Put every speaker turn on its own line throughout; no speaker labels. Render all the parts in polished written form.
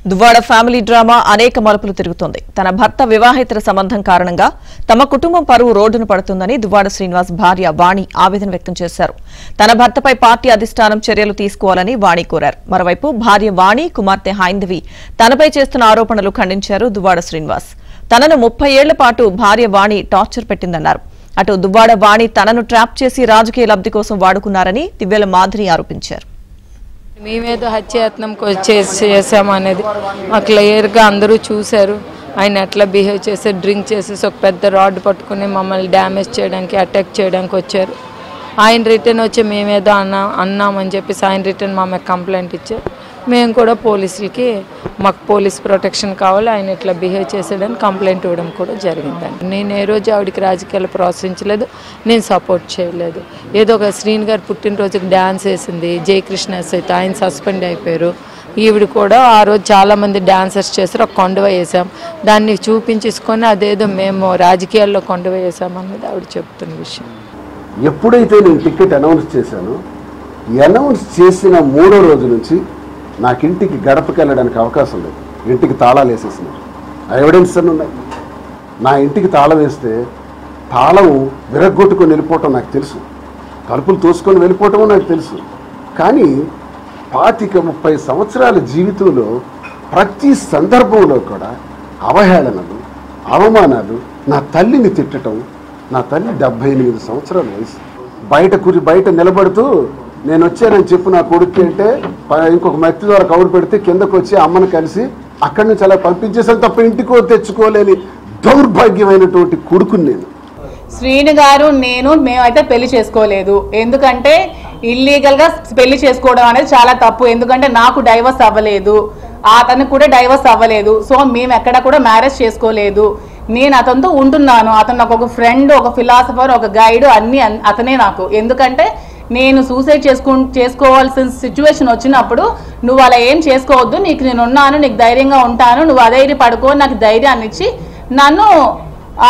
Duvvada family drama అనేక మలుపులు తిరుగుతోంది. తన భర్త వివాహేతర సంబంధం కారణంగా తమ కుటుంబం పరువు రోడ్డున పడుతుందని దువ్వాడ శ్రీనివాస్ భార్య వాణి ఆవేదన వ్యక్తం చేశారు. తన భర్తపై పార్టీ అధిష్టానం చర్యలు తీసుకోవాలని వాణి కోరారు. మరోవైపు భార్య వాణి, కుమార్తె హైందవి తనపై చేస్తున్న ఆరోపణలు ఖండించారు దువ్వాడ శ్రీనివాస్. తనను 30 ఏళ్ల పాటు భార్య వాణి టార్చర్ పెట్టిందన్నారు. అటు దువ్వాడ వాణి తనను ట్రాప్ చేసి రాజకీయ లబ్ధి కోసం వాడుకున్నారని దివ్యల మాధురి ఆరోపించారు.
మేమేదో హత్యాయత్నం చేసామనేది మాకు క్లియర్గా అందరూ చూశారు. ఆయన ఎట్లా బిహేవ్ చేసి డ్రింక్ చేసేసి ఒక పెద్ద రాడ్ పట్టుకుని మమ్మల్ని డ్యామేజ్ చేయడానికి, అటాక్ చేయడానికి వచ్చారు. ఆయన రిటర్న్ వచ్చి మేమేదో అన్నామని చెప్పేసి ఆయన రిటర్న్ మా మీద కంప్లైంట్ ఇచ్చారు. మేము కూడా పోలీసులకి మాకు పోలీస్ ప్రొటెక్షన్ కావాలి, ఆయన ఇట్లా బిహేవ్ చేసాడని కంప్లైంట్ ఇవ్వడం కూడా జరిగిందండి. నేను ఏ రోజు ఆవిడకి రాజకీయాలు ప్రోత్సహించలేదు, నేను సపోర్ట్ చేయలేదు. ఏదో ఒక శ్రీని గారు పుట్టినరోజుకి డ్యాన్స్ వేసింది, జయకృష్ణ అయితే ఆయన సస్పెండ్ అయిపోయారు. ఈవిడ కూడా ఆ రోజు చాలామంది డాన్సర్స్ చేశారు, ఒక కొండవ వేసాం, దాన్ని చూపించుకొని అదేదో మేము రాజకీయాల్లో కొండవ వేసామన్నది ఆవిడ చెప్తున్న విషయం.
ఎప్పుడైతే నేను టికెట్ అనౌన్స్ చేశానో, అనౌన్స్ చేసిన 3వ రోజు నుంచి నాకు ఇంటికి గడపకి వెళ్ళడానికి అవకాశం లేదు. ఇంటికి తాళాలు వేసేసినారు. ఎవిడెన్స్ అన్నీ ఉన్నాయి. నా ఇంటికి తాళం వేస్తే తాళం విరగ్గొట్టుకొని వెళ్ళిపోవటం నాకు తెలుసు, తలుపులు తోసుకొని వెళ్ళిపోవటమో నాకు తెలుసు. కానీ 25-30 సంవత్సరాల జీవితంలో ప్రతి సందర్భంలో కూడా అవహేళనలు, అవమానాలు, నా తల్లిని తిట్టడం. నా తల్లి 78 సంవత్సరాల వయసు. బయట నిలబడుతూ నేను వచ్చానని చెప్పు నా కొడుకు అంటే ఇంకొక మట్టి ద్వారా కౌరు పెడితే కిందకు వచ్చి అమ్మను కలిసి అక్కడి నుంచి అలా పంపించేసాను తప్ప ఇంటికో తెచ్చుకోలేని దౌర్భాగ్యమైనటువంటి కొడుకుని నేను.
శ్రీని గారు మేమైతే పెళ్లి చేసుకోలేదు. ఎందుకంటే ఇల్లీగల్గా పెళ్లి చేసుకోవడం అనేది చాలా తప్పు. ఎందుకంటే నాకు డైవర్స్ అవ్వలేదు, అతనికి కూడా డైవర్స్ అవ్వలేదు. సో మేము ఎక్కడ కూడా మ్యారేజ్ చేసుకోలేదు. నేను అతనితో ఉంటున్నాను. అతను నాకు ఒక ఫ్రెండ్, ఒక ఫిలాసఫర్, ఒక గైడ్, అన్నీ అతనే నాకు. ఎందుకంటే నేను సూసైడ్ చేసుకోవాల్సిన సిచ్యువేషన్ వచ్చినప్పుడు నువ్వు అలా ఏం చేసుకోవద్దు, నీకు నేను ఉన్నాను, నీకు ధైర్యంగా ఉంటాను, నువ్వు అధైర్య పడుకో, నాకు ధైర్యాన్ని ఇచ్చి నన్ను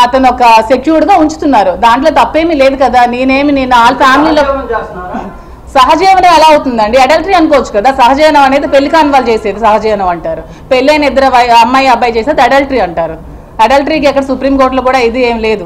అతను ఒక సెక్యూర్డ్గా ఉంచుతున్నారు. దాంట్లో తప్పేమీ లేదు కదా. నేను వాళ్ళ ఫ్యామిలీలో సహజీవనం ఎలా అవుతుందండి? అడల్టరీ అనుకోవచ్చు కదా. సహజీవనం అనేది పెళ్లి కాని వాళ్ళు చేసేది సహజీవనం అంటారు. పెళ్ళైన ఇద్దరు అమ్మాయి అబ్బాయి చేసేది అడల్టరీ అంటారు. అడల్టరీకి ఎక్కడ సుప్రీంకోర్టులో కూడా ఇది ఏం లేదు.